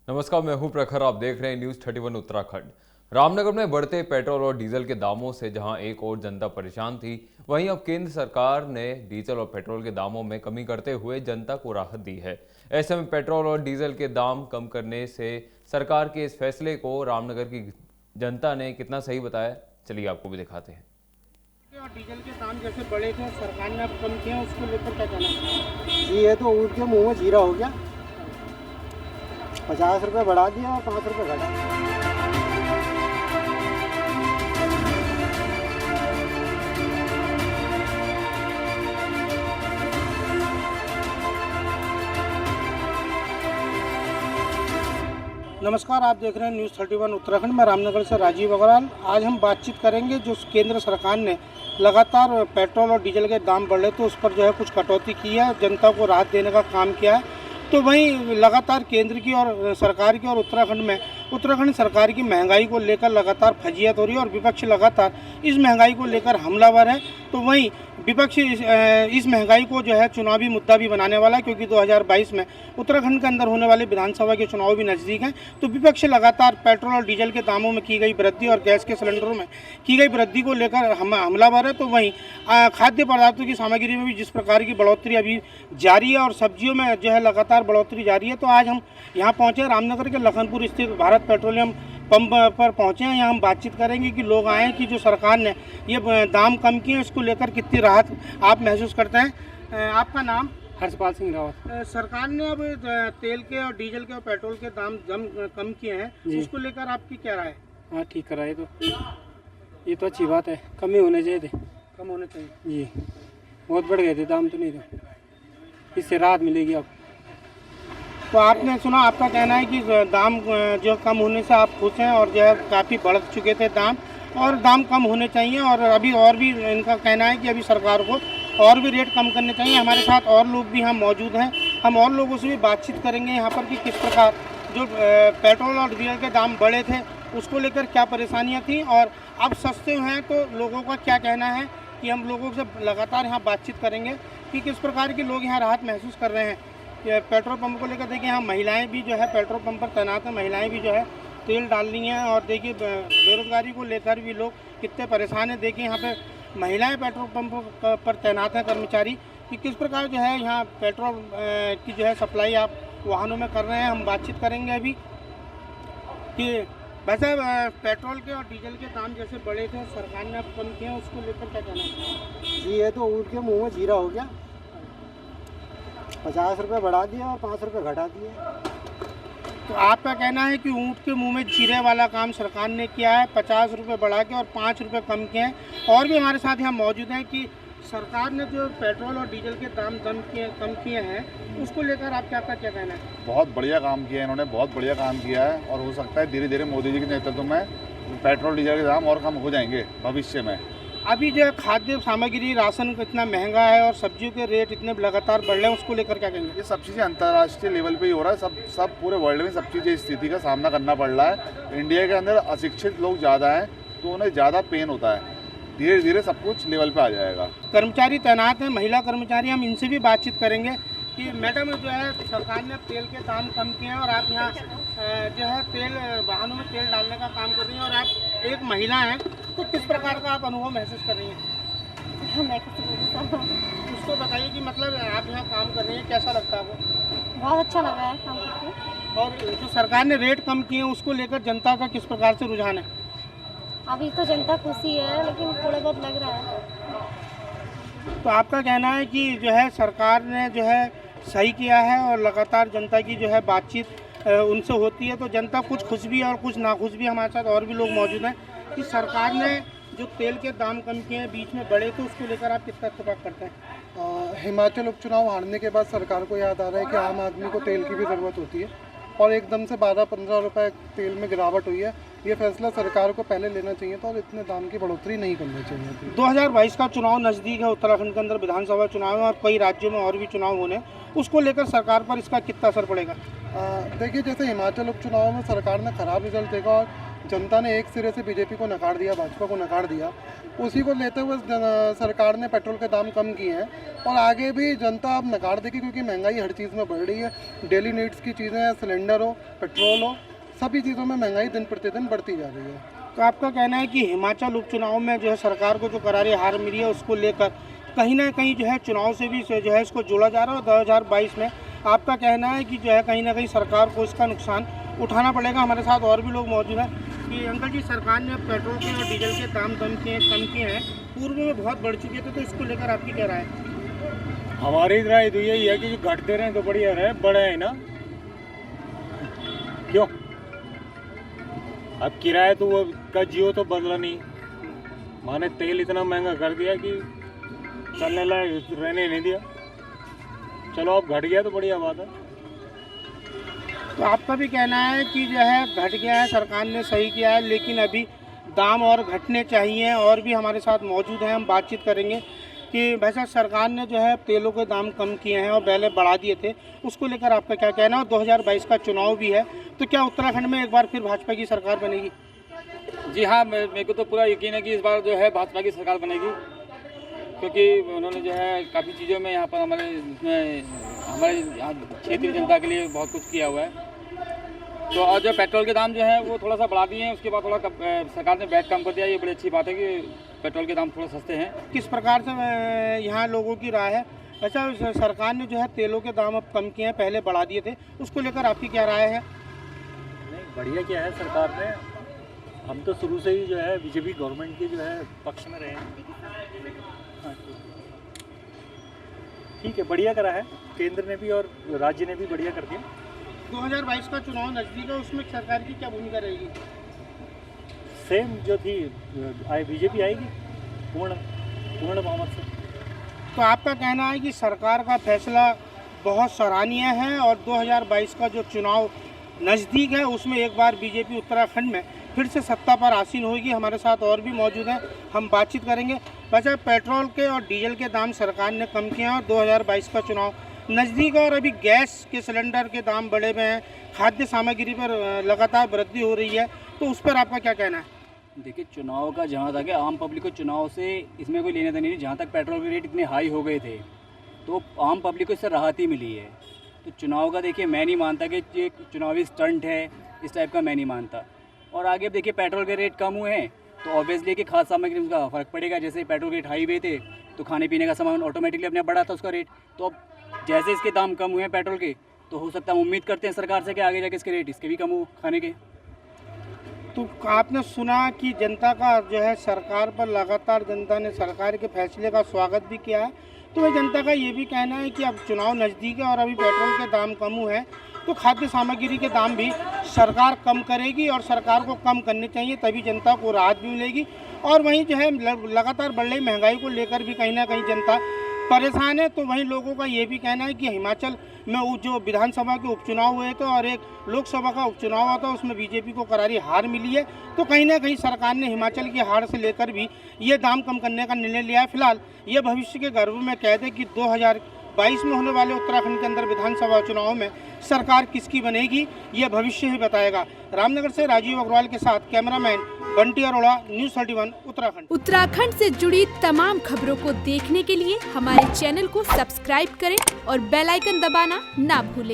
नमस्कार, मैं हूं प्रखर। आप देख रहे हैं न्यूज़ 31 उत्तराखंड। रामनगर में बढ़ते पेट्रोल और डीजल के दामों से जहां एक और जनता परेशान थी, वहीं अब केंद्र सरकार ने डीजल और पेट्रोल के दामों में कमी करते हुए जनता को राहत दी है। ऐसे में पेट्रोल और डीजल के दाम कम करने से सरकार के इस फैसले को रामनगर की जनता ने कितना सही बताया, चलिए आपको भी दिखाते हैं। और डीजल के दाम जैसे बढ़े थे, सरकार ने अब कम किए, उसको लेकर क्या कहना है? जी ये तो ऊँट के मुंह में जीरा हो गया। 50 रुपये बढ़ा दिया और 5 रुपये घटा। नमस्कार, आप देख रहे हैं न्यूज़ 31 उत्तराखंड में। रामनगर से राजीव अग्रवाल। आज हम बातचीत करेंगे जो केंद्र सरकार ने लगातार पेट्रोल और डीजल के दाम बढ़े तो उस पर जो है कुछ कटौती की है, जनता को राहत देने का काम किया है। तो वहीं लगातार केंद्र की और सरकार की और उत्तराखंड सरकार की महंगाई को लेकर लगातार फजीहत हो रही है और विपक्ष लगातार इस महंगाई को लेकर हमलावर है। तो वहीं विपक्ष इस महंगाई को जो है चुनावी मुद्दा भी बनाने वाला है, क्योंकि 2022 में उत्तराखंड के अंदर होने वाले विधानसभा के चुनाव भी नज़दीक हैं। तो विपक्ष लगातार पेट्रोल और डीजल के दामों में की गई वृद्धि और गैस के सिलेंडरों में की गई वृद्धि को लेकर हमलावर है। तो वहीं खाद्य पदार्थों की सामग्री में भी जिस प्रकार की बढ़ोतरी अभी जारी है और सब्जियों में जो है लगातार बढ़ोतरी जारी है। तो आज हम यहाँ पहुँचे, रामनगर के लखनपुर स्थित भारत पेट्रोलियम पंप पर पहुँचे हैं। यहाँ हम बातचीत करेंगे कि लोग आए कि जो सरकार ने ये दाम कम किए, इसको लेकर कितनी राहत आप महसूस करते हैं। आपका नाम? हर्षपाल सिंह रावत। सरकार ने अब तेल के और डीजल के और पेट्रोल के दाम कम किए हैं, उसको लेकर आपकी क्या राय है? हाँ ठीक करा है, तो ये तो अच्छी बात है। कम ही होने चाहिए थे। कम होने चाहिए जी बहुत बढ़ गए थे दाम, तो नहीं थे, इससे राहत मिलेगी अब। तो आपने सुना, आपका कहना है कि दाम जो कम होने से आप खुश हैं और जो है काफ़ी बढ़ चुके थे दाम, और दाम कम होने चाहिए। और अभी और भी इनका कहना है कि अभी सरकार को और भी रेट कम करने चाहिए। हमारे साथ और लोग भी हम मौजूद हैं, हम और लोगों से भी बातचीत करेंगे यहाँ पर कि किस प्रकार जो पेट्रोल और डीजल के दाम बढ़े थे उसको लेकर क्या परेशानियाँ थी और अब सस्ते हैं तो लोगों का क्या कहना है। कि हम लोगों से लगातार यहाँ बातचीत करेंगे कि किस प्रकार के लोग यहाँ राहत महसूस कर रहे हैं। पेट्रोल पंप को लेकर देखिए, यहाँ महिलाएं भी जो है पेट्रोल पंप पर तैनात हैं, महिलाएं भी जो है तेल डाल रही हैं। और देखिए बेरोजगारी को लेकर भी लोग कितने परेशान हैं। देखिए यहाँ पे महिलाएं पेट्रोल पंप पर तैनात हैं कर्मचारी, कि किस प्रकार जो है यहाँ पेट्रोल की जो है सप्लाई आप वाहनों में कर रहे हैं। हम बातचीत करेंगे अभी कि वैसे पेट्रोल के और डीजल के दाम जैसे बढ़े थे, सरकार ने अब कम किए हैं, उसको लेकर क्या कहना है? जी ये तो ऊँट के मुंह में जीरा हो गया। 50 रुपये बढ़ा दिया और 5 रुपये घटा दिए। तो आपका कहना है कि ऊँट के मुंह में जीरे वाला काम सरकार ने किया है, 50 रुपये बढ़ा के और 5 रुपये कम किए हैं। और भी हमारे साथ यहाँ मौजूद हैं कि सरकार ने जो पेट्रोल और डीजल के दाम कम किए हैं, उसको लेकर आपका क्या कहना है? बहुत बढ़िया काम किया है इन्होंने, बहुत बढ़िया काम किया है। और हो सकता है धीरे धीरे मोदी जी के नेतृत्व में पेट्रोल डीजल के दाम और कम हो जाएंगे भविष्य में। अभी जो है खाद्य सामग्री, राशन इतना महंगा है और सब्जियों के रेट इतने लगातार बढ़ रहे हैं, उसको लेकर क्या कहेंगे? ये सब चीज़ें अंतर्राष्ट्रीय लेवल पे ही हो रहा है। सब पूरे वर्ल्ड में सब चीज़ें स्थिति का सामना करना पड़ रहा है। इंडिया के अंदर अशिक्षित लोग ज़्यादा हैं तो उन्हें ज़्यादा पेन होता है। धीरे धीरे सब कुछ लेवल पे आ जाएगा। कर्मचारी तैनात हैं, महिला कर्मचारी, हम इनसे भी बातचीत करेंगे कि मैडम जो है सरकार ने तेल के दाम कम किए हैं और आप यहाँ जो है तेल वाहनों में तेल डालने का काम कर रही हैं और आप एक महिला हैं, तो किस प्रकार का आप अनुभव महसूस कर रही हैं? मैं कुछ नहीं बताऊँ। उसको बताइए कि मतलब आप यहाँ काम कर रही हैं, कैसा लगता है आपको? बहुत अच्छा लगा है काम करके। और जो सरकार ने रेट कम किए हैं उसको लेकर जनता का किस प्रकार से रुझान है? अभी तो जनता खुशी है, लेकिन थोड़ा बहुत लग रहा है। तो आपका कहना है कि जो है सरकार ने जो है सही किया है और लगातार जनता की जो है बातचीत उनसे होती है, तो जनता कुछ खुश भी है और कुछ नाखुश भी। हमारे साथ और भी लोग मौजूद हैं कि सरकार ने जो तेल के दाम कम किए हैं, बीच में बढ़े, तो उसको लेकर आप कितना इत्तेफाक करते हैं? हिमाचल उपचुनाव हारने के बाद सरकार को याद आ रहा है कि आम आदमी को तेल की भी ज़रूरत होती है और एकदम से 12-15 रुपए तेल में गिरावट हुई है। ये फैसला सरकार को पहले लेना चाहिए था और इतने दाम की बढ़ोतरी नहीं करनी चाहिए थी। 2022 का चुनाव नज़दीक है, उत्तराखंड के अंदर विधानसभा चुनाव है और कई राज्यों में और भी चुनाव होने, उसको लेकर सरकार पर इसका कितना असर पड़ेगा? देखिए, जैसे हिमाचल उपचुनाव में सरकार ने खराब रिजल्ट देखा और जनता ने एक सिरे से बीजेपी को नकार दिया, भाजपा को नकार दिया, उसी को लेते हुए सरकार ने पेट्रोल के दाम कम किए हैं और आगे भी जनता अब नकार देगी क्योंकि महंगाई हर चीज़ में बढ़ रही है। डेली नीड्स की चीज़ें, सिलेंडर हो, पेट्रोल हो, सभी चीज़ों में महंगाई दिन प्रतिदिन बढ़ती जा रही है। तो आपका कहना है कि हिमाचल उपचुनाव में जो है सरकार को जो करारी हार मिली है उसको लेकर कहीं ना कहीं जो है चुनाव से भी जो है इसको जोड़ा जा रहा है। 2022 में आपका कहना है कि जो है कहीं ना कहीं सरकार को इसका नुकसान उठाना पड़ेगा। हमारे साथ और भी लोग मौजूद हैं कि अंकल जी, सरकार ने पेट्रोल के और डीजल के दाम कम किए हैं, पूर्व में बहुत बढ़ चुके थे, तो इसको लेकर आपकी क्या राय है? हमारी राय तो यही है कि घटते रहे तो बढ़िया रहे, बढ़े है ना, क्यों? अब किराया तो वो का जियो तो बदला नहीं, माने तेल इतना महंगा कर दिया कि चलने लायक रहने नहीं दिया। चलो अब घट गया तो बढ़िया बात है। तो आपका भी कहना है कि जो है घट गया है, सरकार ने सही किया है, लेकिन अभी दाम और घटने चाहिए। और भी हमारे साथ मौजूद हैं, हम बातचीत करेंगे कि वैसा सरकार ने जो है तेलों के दाम कम किए हैं और पहले बढ़ा दिए थे, उसको लेकर आपका क्या कहना है? 2022 का चुनाव भी है, तो क्या उत्तराखंड में एक बार फिर भाजपा की सरकार बनेगी? जी हाँ, मेरे को तो पूरा यकीन है कि इस बार जो है भाजपा की सरकार बनेगी, क्योंकि उन्होंने जो है काफ़ी चीज़ों में यहाँ पर हमारे यहाँ क्षेत्रीय जनता के लिए बहुत कुछ किया हुआ है। तो और जो पेट्रोल के दाम जो है वो थोड़ा सा बढ़ा दिए हैं, उसके बाद थोड़ा सरकार ने वैट कम कर दिया। ये बड़ी अच्छी बात है कि पेट्रोल के दाम थोड़ा सस्ते हैं। किस प्रकार से यहाँ लोगों की राय है? अच्छा, सरकार ने जो है तेलों के दाम अब कम किए हैं, पहले बढ़ा दिए थे, उसको लेकर आपकी क्या राय है? नहीं, बढ़िया क्या है सरकार ने, हम तो शुरू से ही जो है बीजेपी गवर्नमेंट के जो है पक्ष में रहे हैं। ठीक है, बढ़िया करा है, केंद्र ने भी और राज्य ने भी बढ़िया कर दिया। 2022 का चुनाव नज़दीक है, उसमें सरकार की क्या भूमिका रहेगी? सेम जो थी बीजेपी आएगी पूर्ण बहुमत से। तो आपका कहना है कि सरकार का फैसला बहुत सराहनीय है और 2022 का जो चुनाव नज़दीक है उसमें एक बार बीजेपी उत्तराखंड में फिर से सत्ता पर आसीन होगी। हमारे साथ और भी मौजूद हैं, हम बातचीत करेंगे। वैसे पेट्रोल के और डीजल के दाम सरकार ने कम किए हैं और 2022 का चुनाव नज़दीक है और अभी गैस के सिलेंडर के दाम बढ़े हुए हैं, खाद्य सामग्री पर लगातार वृद्धि हो रही है, तो उस पर आपका क्या कहना है? देखिए, चुनाव का जहाँ तक है, आम पब्लिक को चुनाव से इसमें कोई लेना देना नहीं। जहाँ तक पेट्रोल के रेट इतने हाई हो गए थे तो आम पब्लिक को इससे राहत ही मिली है। तो चुनाव का देखिए, मैं नहीं मानता कि ये चुनावी स्टंट है, इस टाइप का मैं नहीं मानता। और आगे अब देखिए पेट्रोल के रेट कम हुए हैं तो ऑब्वियसली कि खाद्य सामग्री में उसका फ़र्क पड़ेगा। जैसे पेट्रोल के रेट हाई हुए थे तो खाने पीने का सामान ऑटोमेटिकली अपने बढ़ा था उसका रेट, तो अब जैसे इसके दाम कम हुए हैं पेट्रोल के, तो हो सकता है हम उम्मीद करते हैं सरकार से कि आगे जाके इसके रेट इसके भी कम हो खाने के। तो आपने सुना कि जनता का जो है सरकार पर लगातार जनता ने सरकार के फैसले का स्वागत भी किया है, तो वह जनता का ये भी कहना है कि अब चुनाव नज़दीक है और अभी पेट्रोल के दाम कम हुए हैं तो खाद्य सामग्री के दाम भी सरकार कम करेगी और सरकार को कम करने चाहिए, तभी जनता को राहत भी मिलेगी। और वहीं जो है लगातार बढ़ रही महंगाई को लेकर भी कहीं ना कहीं जनता परेशान है। तो वहीं लोगों का ये भी कहना है कि हिमाचल में जो विधानसभा के उपचुनाव हुए थे और एक लोकसभा का उपचुनाव हुआ था उसमें बीजेपी को करारी हार मिली है, तो कहीं ना कहीं सरकार ने हिमाचल की हार से लेकर भी ये दाम कम करने का निर्णय लिया है। फिलहाल ये भविष्य के गर्भ में कैद है कि 2022 में होने वाले उत्तराखंड के अंदर विधानसभा चुनाव में सरकार किसकी बनेगी, ये भविष्य ही बताएगा। रामनगर से राजीव अग्रवाल के साथ कैमरामैन बंटी अरोड़ा, न्यूज़ 31 उत्तराखंड। उत्तराखंड से जुड़ी तमाम खबरों को देखने के लिए हमारे चैनल को सब्सक्राइब करें और बेल आइकन दबाना ना भूलें।